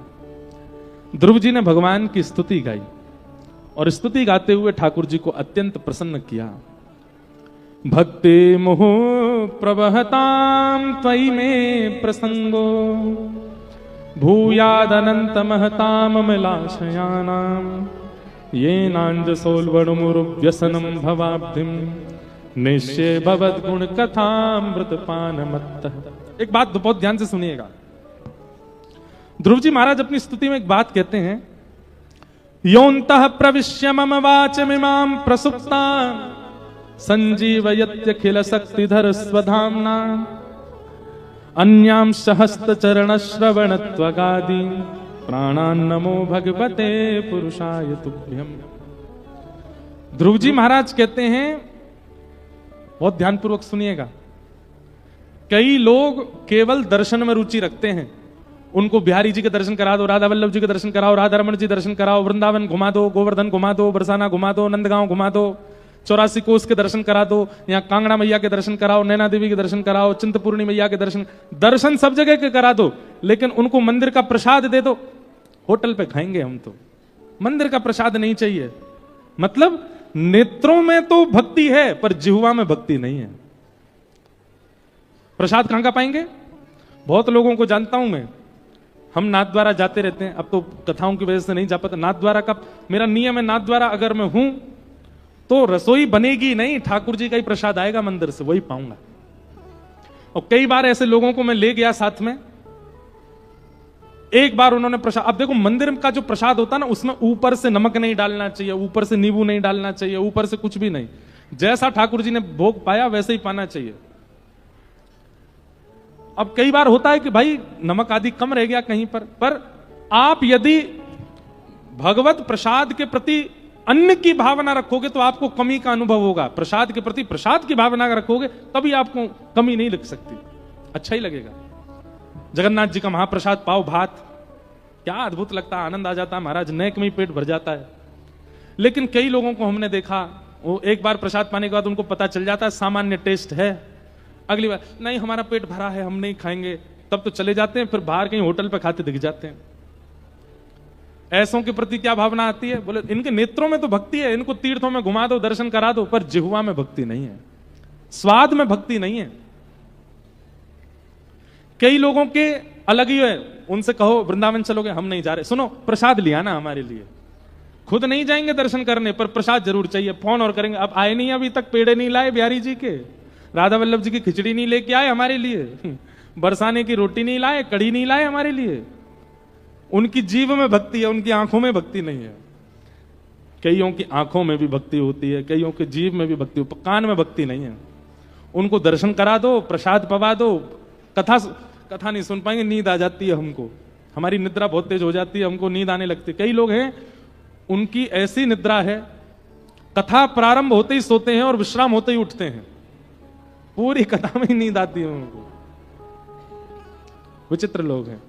ध्रुव जी ने भगवान की स्तुति गाई और स्तुति गाते हुए ठाकुर जी को अत्यंत प्रसन्न किया। भक्ति मोह प्रवहताम त्वयि में प्रसंगो भूयादनंत महताम अमलाशयानाम ये नांज सोलवणुमुरुव्यसनम भवाब्धिम निश्चय भवद गुण कथामृत पानमत्तः। एक बात बहुत ध्यान से सुनिएगा। ध्रुव जी महाराज अपनी स्तुति में एक बात कहते हैं, योन्तः प्रविश्य मम वाचमिमां प्रसुप्तां संजीवयत्यखिल शक्तिधर स्वधाम्ना अन्यांश हस्तचरण श्रवणत्वगादि प्राणान् नमो भगवते पुरुषाय तुभ्यम। ध्रुव जी महाराज कहते हैं, बहुत ध्यानपूर्वक सुनिएगा, कई लोग केवल दर्शन में रुचि रखते हैं। उनको बिहारी जी के दर्शन करा दो, राधा वल्लभ जी के दर्शन कराओ, राधा रमण जी दर्शन कराओ, वृंदावन घुमा दो, गोवर्धन घुमा दो, बरसाना घुमा दो, नंदगांव घुमा दो, 84 कोस के दर्शन करा दो, यहाँ कांगड़ा मैया के दर्शन कराओ, नैना देवी के दर्शन कराओ, चिंतपूर्णी मैया के दर्शन सब जगह के करा दो, लेकिन उनको मंदिर का प्रसाद दे दो। होटल पे खाएंगे हम तो, मंदिर का प्रसाद नहीं चाहिए। मतलब नेत्रों में तो भक्ति है पर जिह्वा में भक्ति नहीं है। प्रसाद कहां का पाएंगे? बहुत लोगों को जानता हूं मैं, हम नाथ द्वारा जाते रहते हैं, अब तो कथाओं की वजह से नहीं जा पाता। नाथ द्वारा का मेरा नियम है, नाथ द्वारा अगर मैं हूं तो रसोई बनेगी नहीं, ठाकुर जी का ही प्रसाद आएगा मंदिर से, वही पाऊंगा। और कई बार ऐसे लोगों को मैं ले गया साथ में, एक बार उन्होंने प्रसाद, अब देखो मंदिर का जो प्रसाद होता है ना, उसमें ऊपर से नमक नहीं डालना चाहिए, ऊपर से नींबू नहीं डालना चाहिए, ऊपर से कुछ भी नहीं, जैसा ठाकुर जी ने भोग पाया वैसे ही पाना चाहिए। अब कई बार होता है कि भाई नमक आदि कम रह गया कहीं पर आप यदि भगवत प्रसाद के प्रति अन्न की भावना रखोगे तो आपको कमी का अनुभव होगा। प्रसाद के प्रति प्रसाद की भावना रखोगे तभी आपको कमी नहीं लग सकती, अच्छा ही लगेगा। जगन्नाथ जी का महाप्रसाद पाव भात क्या अद्भुत लगता है, आनंद आ जाता है महाराज, नेक में ही पेट भर जाता है। लेकिन कई लोगों को हमने देखा, वो एक बार प्रसाद पाने के बाद उनको पता चल जाता है सामान्य टेस्ट है, अगली बार नहीं हमारा पेट भरा है हम नहीं खाएंगे, तब तो चले जाते हैं, फिर बाहर कहीं होटल पे खाते दिख जाते हैं। ऐसों के प्रति क्या भावना आती है? बोले इनके नेत्रों में तो भक्ति है, इनको तीर्थों में घुमा दो, दर्शन करा दो, पर जिह्वा में भक्ति नहीं है, स्वाद में भक्ति नहीं है। कई लोगों के अलग ही है, उनसे कहो वृंदावन चलोगे, हम नहीं जा रहे। सुनो प्रसाद लिया ना हमारे लिए, खुद नहीं जाएंगे दर्शन करने पर प्रसाद जरूर चाहिए, फोन और करेंगे। अब आए नहीं, अभी तक पेड़े नहीं लाए बिहारी जी के, राधा वल्लभ जी की खिचड़ी नहीं लेके आए हमारे लिए, बरसाने की रोटी नहीं लाए, कड़ी नहीं लाए हमारे लिए। उनकी जीव में भक्ति है, उनकी आंखों में भक्ति नहीं है। कईयों की आंखों में भी भक्ति होती है, कईयों के जीव में भी भक्ति, कान में भक्ति नहीं है। उनको दर्शन करा दो, प्रसाद पवा दो, कथा नहीं सुन पाएंगे, नींद आ जाती है हमको, हमारी निद्रा बहुत तेज हो जाती है, हमको नींद आने लगती है। कई लोग हैं उनकी ऐसी निद्रा है, कथा प्रारंभ होते ही सोते हैं और विश्राम होते ही उठते हैं, पूरी कथा में ही नींद आती है उनको। विचित्र लोग हैं।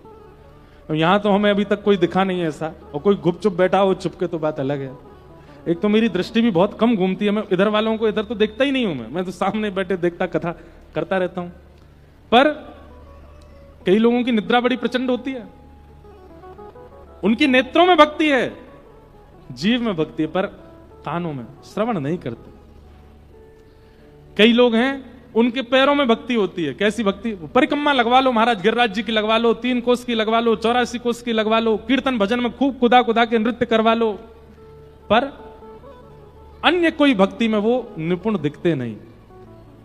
यहां तो हमें अभी तक कोई दिखा नहीं है ऐसा, और कोई गुपचुप बैठा हो चुपके तो बात अलग है। एक तो मेरी दृष्टि भी बहुत कम घूमती है, मैं इधर वालों को इधर तो देखता ही नहीं हूं, मैं तो सामने बैठे देखता कथा करता रहता हूं। पर कई लोगों की निद्रा बड़ी प्रचंड होती है, उनकी नेत्रों में भक्ति है, जीव में भक्ति है, पर कानों में श्रवण नहीं करते। कई लोग हैं उनके पैरों में भक्ति होती है, कैसी भक्ति? परिक्रमा लगवा लो महाराज, गिरिराज जी की लगवा लो, 3 कोस की लगवा लो, 84 कोस की लगवा लो, कीर्तन भजन में खूब खुदा खुदा के नृत्य करवा लो, पर अन्य कोई भक्ति में वो निपुण दिखते नहीं।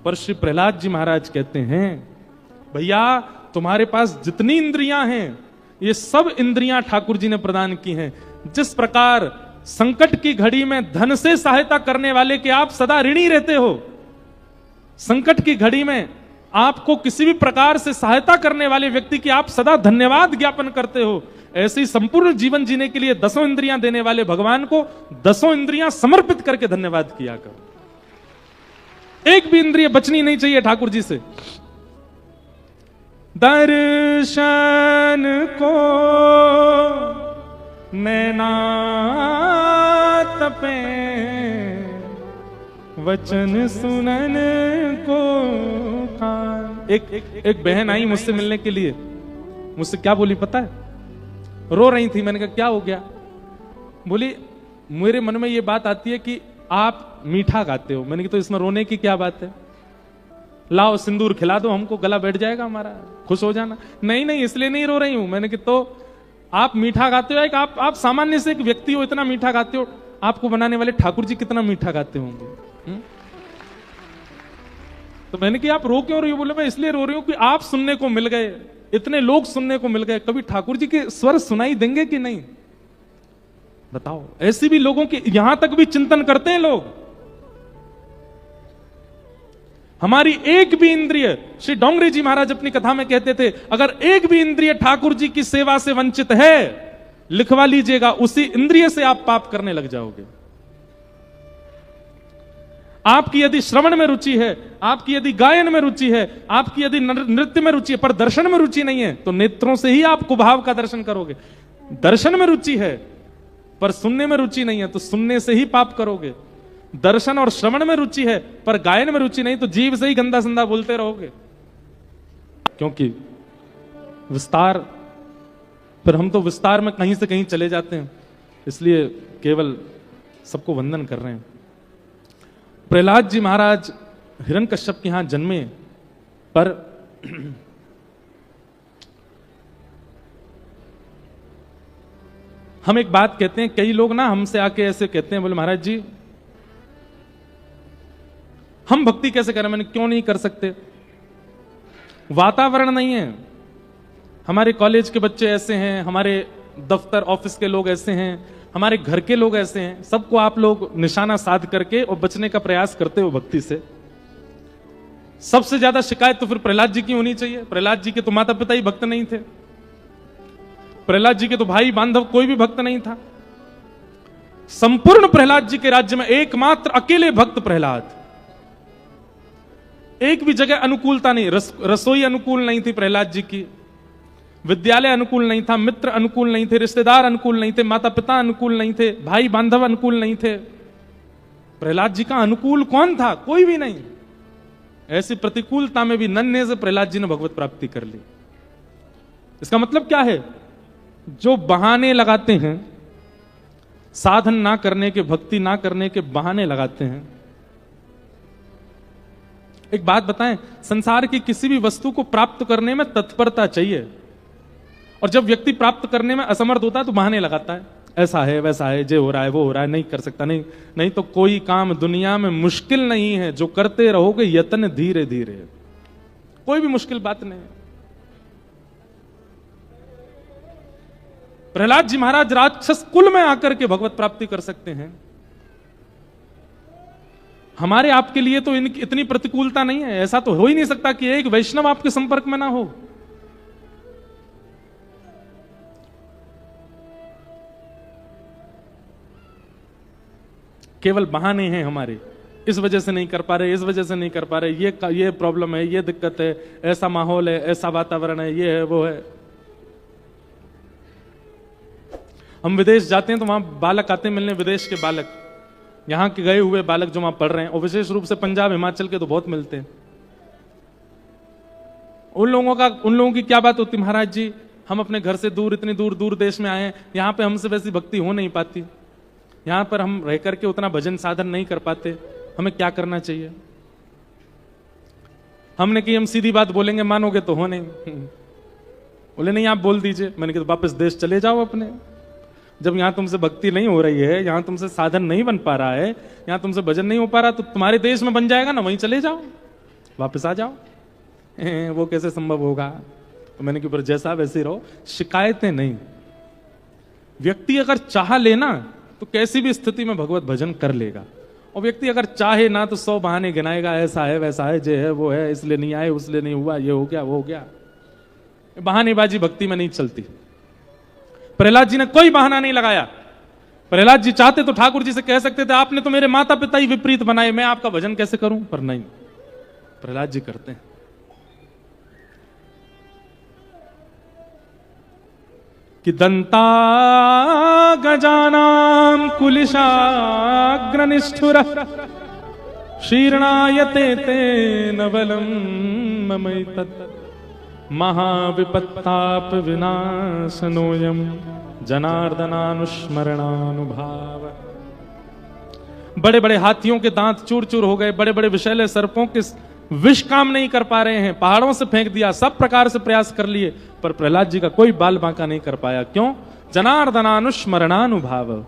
पर श्री प्रहलाद जी महाराज कहते हैं भैया तुम्हारे पास जितनी इंद्रियां हैं ये सब इंद्रियां ठाकुर जी ने प्रदान की हैं। जिस प्रकार संकट की घड़ी में धन से सहायता करने वाले के आप सदा ऋणी रहते हो, संकट की घड़ी में आपको किसी भी प्रकार से सहायता करने वाले व्यक्ति की आप सदा धन्यवाद ज्ञापन करते हो, ऐसे ही संपूर्ण जीवन जीने के लिए 10 इंद्रियां देने वाले भगवान को 10 इंद्रियां समर्पित करके धन्यवाद किया करो। एक भी इंद्रिय बचनी नहीं चाहिए ठाकुर जी से। दर्शन को नैना तपे, वचन सुनन को कान। एक बहन आई मुझसे मिलने के लिए, मुझसे क्या बोली पता है? रो रही थी। मैंने कहा क्या हो गया? बोली मेरे मन में ये बात आती है कि आप मीठा गाते हो। मैंने कहा तो इसमें रोने की क्या बात है? लाओ सिंदूर खिला दो हमको, गला बैठ जाएगा हमारा, खुश हो जाना। नहीं नहीं इसलिए नहीं रो रही हूं। मैंने कहा तो आप मीठा गाते हो, एक आप सामान्य से एक व्यक्ति हो, इतना मीठा गाते हो, आपको बनाने वाले ठाकुर जी कितना मीठा गाते होंगे। तो मैंने कहा आप रो क्यों रही हो? बोले मैं इसलिए रो रही हूं कि आप सुनने को मिल गए, इतने लोग सुनने को मिल गए, कभी ठाकुर जी के स्वर सुनाई देंगे कि नहीं? बताओ। ऐसे भी लोगों के यहां तक भी चिंतन करते हैं लोग। हमारी एक भी इंद्रिय, श्री डोंगरे जी महाराज अपनी कथा में कहते थे, अगर एक भी इंद्रिय ठाकुर जी की सेवा से वंचित है, लिखवा लीजिएगा, उसी इंद्रिय से आप पाप करने लग जाओगे। आपकी यदि श्रवण में रुचि है, आपकी यदि गायन में रुचि है, आपकी यदि नृत्य में रुचि है, पर दर्शन में रुचि नहीं है, तो नेत्रों से ही आप कुभाव का दर्शन करोगे। दर्शन में रुचि है पर सुनने में रुचि नहीं है, तो सुनने से ही पाप करोगे। दर्शन और श्रवण में रुचि है पर गायन में रुचि नहीं, तो जीव से ही गंदा संदा बोलते रहोगे। क्योंकि विस्तार, फिर हम तो विस्तार में कहीं से कहीं चले जाते हैं, इसलिए केवल सबको वंदन कर रहे हैं। प्रहलाद जी महाराज हिरण्यकश्यप के यहां जन्मे, पर हम एक बात कहते हैं, कई लोग ना हमसे आके ऐसे कहते हैं, बोले महाराज जी हम भक्ति कैसे करें? मैंने क्यों नहीं कर सकते? वातावरण नहीं है। हमारे कॉलेज के बच्चे ऐसे हैं, हमारे दफ्तर ऑफिस के लोग ऐसे हैं, हमारे घर के लोग ऐसे हैं, सबको आप लोग निशाना साध करके और बचने का प्रयास करते हो भक्ति से। सबसे ज्यादा शिकायत तो फिर प्रहलाद जी की होनी चाहिए। प्रहलाद जी के तो माता पिता ही भक्त नहीं थे, प्रहलाद जी के तो भाई बांधव कोई भी भक्त नहीं था। संपूर्ण प्रहलाद जी के राज्य में एकमात्र अकेले भक्त प्रहलाद। एक भी जगह अनुकूलता नहीं, रसोई अनुकूल नहीं थी प्रहलाद जी की, विद्यालय अनुकूल नहीं था, मित्र अनुकूल नहीं थे, रिश्तेदार अनुकूल नहीं थे, माता पिता अनुकूल नहीं थे, भाई बांधव अनुकूल नहीं थे। प्रहलाद जी का अनुकूल कौन था? कोई भी नहीं। ऐसी प्रतिकूलता में भी नन्हे से प्रहलाद जी ने भगवत प्राप्ति कर ली। इसका मतलब क्या है? जो बहाने लगाते हैं, साधन ना करने के, भक्ति ना करने के बहाने लगाते हैं। एक बात बताएं, संसार की किसी भी वस्तु को प्राप्त करने में तत्परता चाहिए, और जब व्यक्ति प्राप्त करने में असमर्थ होता है तो बहाने लगाता है, ऐसा है वैसा है, जे हो रहा है वो हो रहा है, नहीं कर सकता, नहीं तो कोई काम दुनिया में मुश्किल नहीं है जो करते रहोगे यत्न धीरे धीरे। कोई भी मुश्किल बात नहीं है। प्रहलाद जी महाराज राक्षस कुल में आकर के भगवत प्राप्ति कर सकते हैं। हमारे आपके लिए तो इतनी प्रतिकूलता नहीं है। ऐसा तो हो ही नहीं सकता कि एक वैष्णव आपके संपर्क में ना हो। केवल बहाने हैं हमारे, इस वजह से नहीं कर पा रहे, इस वजह से नहीं कर पा रहे, ये प्रॉब्लम है, ये दिक्कत है, ऐसा माहौल है, ऐसा वातावरण है, ये है वो है। हम विदेश जाते हैं तो वहां बालक आते हैं मिलने, विदेश के बालक, यहां के गए हुए बालक जो वहां पढ़ रहे हैं, और विशेष रूप से पंजाब हिमाचल के तो बहुत मिलते हैं। उन लोगों की क्या बात होती, महाराज जी हम अपने घर से दूर, इतनी दूर दूर देश में आए हैं, यहां पे हमसे वैसी भक्ति हो नहीं पाती, यहां पर हम रह करके उतना भजन साधन नहीं कर पाते, हमें क्या करना चाहिए? हमने कि हम सीधी बात बोलेंगे, मानोगे तो हो नहीं। बोले नहीं आप बोल दीजिए। मैंने कहा वापस देश चले जाओ अपने। जब यहां तुमसे भक्ति नहीं हो रही है, यहां तुमसे साधन नहीं बन पा रहा है, यहां तुमसे भजन नहीं हो पा रहा, तो तुम्हारे देश में बन जाएगा ना, वहीं चले जाओ, वापस आ जाओ। वो कैसे संभव होगा? तो मैंने कि जैसा वैसे रहो, शिकायतें नहीं। व्यक्ति अगर चाह लेना तो कैसी भी स्थिति में भगवत भजन कर लेगा, और व्यक्ति अगर चाहे ना तो 100 बहाने गिनाएगा, ऐसा है वैसा है, जे है वो है, इसलिए नहीं आए, उसलिए नहीं हुआ, ये हो गया वो हो गया। बहानेबाजी भक्ति में नहीं चलती। प्रहलाद जी ने कोई बहाना नहीं लगाया। प्रहलाद जी चाहते तो ठाकुर जी से कह सकते थे आपने तो मेरे माता पिता ही विपरीत बनाए, मैं आपका भजन कैसे करूं, पर नहीं, प्रहलाद जी करते हैं। कि दंता गजानाम कुलिशाग्रनिष्ठुर शीर्णायते ते नवलम ममैतत् महाविपत्ताप विनाशनोयम जनार्दनानुस्मरणानुभाव। बड़े बड़े हाथियों के दांत चूर चूर हो गए, बड़े बड़े विषैले सर्पों के विष काम नहीं कर पा रहे हैं, पहाड़ों से फेंक दिया, सब प्रकार से प्रयास कर लिए, पर प्रहलाद जी का कोई बाल बांका नहीं कर पाया। क्यों? जनार्दनानुस्मरणानुभाव।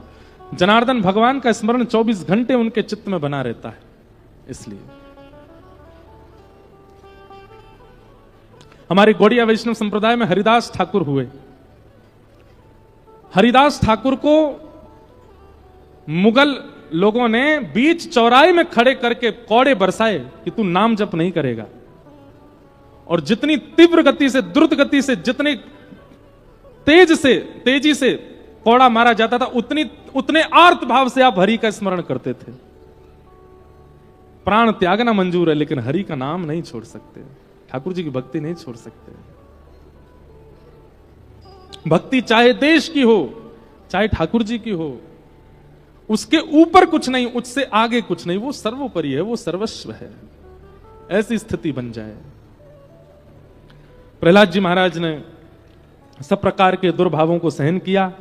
जनार्दन भगवान का स्मरण 24 घंटे उनके चित्त में बना रहता है। इसलिए हमारे गौड़िया वैष्णव संप्रदाय में हरिदास ठाकुर हुए। हरिदास ठाकुर को मुगल लोगों ने बीच चौराहे में खड़े करके कौड़े बरसाए कि तू नाम जप नहीं करेगा, और जितनी तीव्र गति से, द्रुत गति से, जितनी तेजी से कौड़ा मारा जाता था, उतने आर्त भाव से आप हरि का स्मरण करते थे। प्राण त्यागना मंजूर है, लेकिन हरि का नाम नहीं छोड़ सकते, ठाकुर जी की भक्ति नहीं छोड़ सकते। भक्ति चाहे देश की हो, चाहे ठाकुर जी की हो, उसके ऊपर कुछ नहीं, उससे आगे कुछ नहीं, वो सर्वोपरि है, वो सर्वस्व है। ऐसी स्थिति बन जाए। प्रहलाद जी महाराज ने सब प्रकार के दुर्भावों को सहन किया।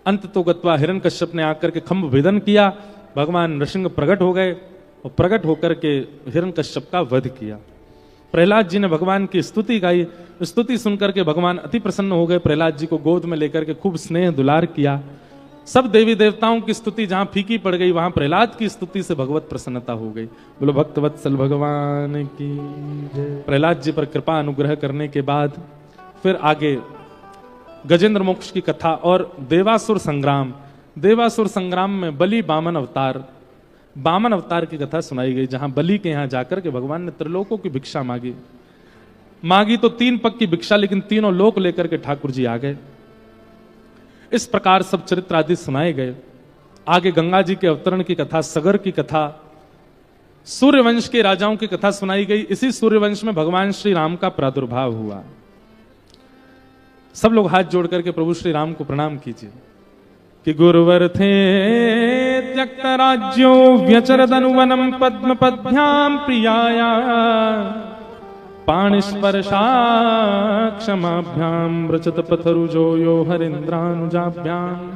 अंत तो गत्वा हिरण्यकश्यप ने आकर के खंभ भेदन किया, भगवान नृसिंह प्रकट हो गए, और प्रकट होकर के हिरण्यकश्यप का वध किया। प्रहलाद जी ने भगवान की स्तुति गाई। स्तुति सुनकर के भगवान अति प्रसन्न हो गए, प्रहलाद जी को गोद में लेकर के खूब स्नेह दुलार किया। सब देवी देवताओं की स्तुति जहां फीकी पड़ गई, वहां प्रहलाद की स्तुति से भगवत प्रसन्नता हो गई। बोलो भक्त वत्सल भगवान की जय। प्रहलाद जी पर कृपा अनुग्रह करने के बाद फिर आगे गजेंद्र मोक्ष की कथा और देवासुर संग्राम। देवासुर संग्राम में बलि वामन अवतार, वामन अवतार की कथा सुनाई गई, जहां बलि के यहां जाकर के भगवान ने त्रिलोकों की भिक्षा मांगी तो 3 पग की भिक्षा, लेकिन तीनों लोक लेकर के ठाकुर जी आ गए। इस प्रकार सब चरित्र आदि सुनाए गए। आगे गंगा जी के अवतरण की कथा, सगर की कथा, सूर्यवंश के राजाओं की कथा सुनाई गई। इसी सूर्यवंश में भगवान श्री राम का प्रादुर्भाव हुआ। सब लोग हाथ जोड़ करके प्रभु श्री राम को प्रणाम कीजिए कि गुरुवर थे त्यक्त राज्यो व्यचरदनुवनम पद्म पद्भ्याम प्रियाया पाणिस्पर्शा क्षमाभ्याम रचत पथरुजो यो हरिन्द्रानुजाभ्याम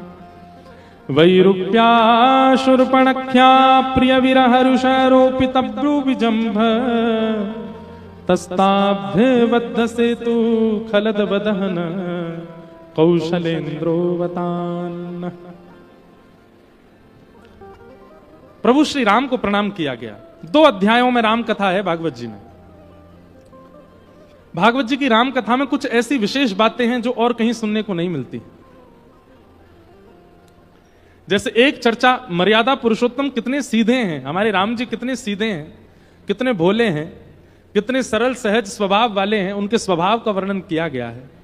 वैरूप्या शूर्पणख्या प्रिय विरहरुषारोपितब्रूविजम्भ तस्ताभ्यवद्ध सेतु खलद वदहन कौशलेन्द्रोवतान। प्रभु श्री राम को प्रणाम किया गया। 2 अध्यायों में राम कथा है भागवत जी में। भागवत जी की राम कथा में कुछ ऐसी विशेष बातें हैं जो और कहीं सुनने को नहीं मिलती। जैसे एक चर्चा, मर्यादा पुरुषोत्तम कितने सीधे हैं, हमारे राम जी कितने सीधे हैं, कितने भोले हैं, कितने सरल सहज स्वभाव वाले हैं, उनके स्वभाव का वर्णन किया गया है।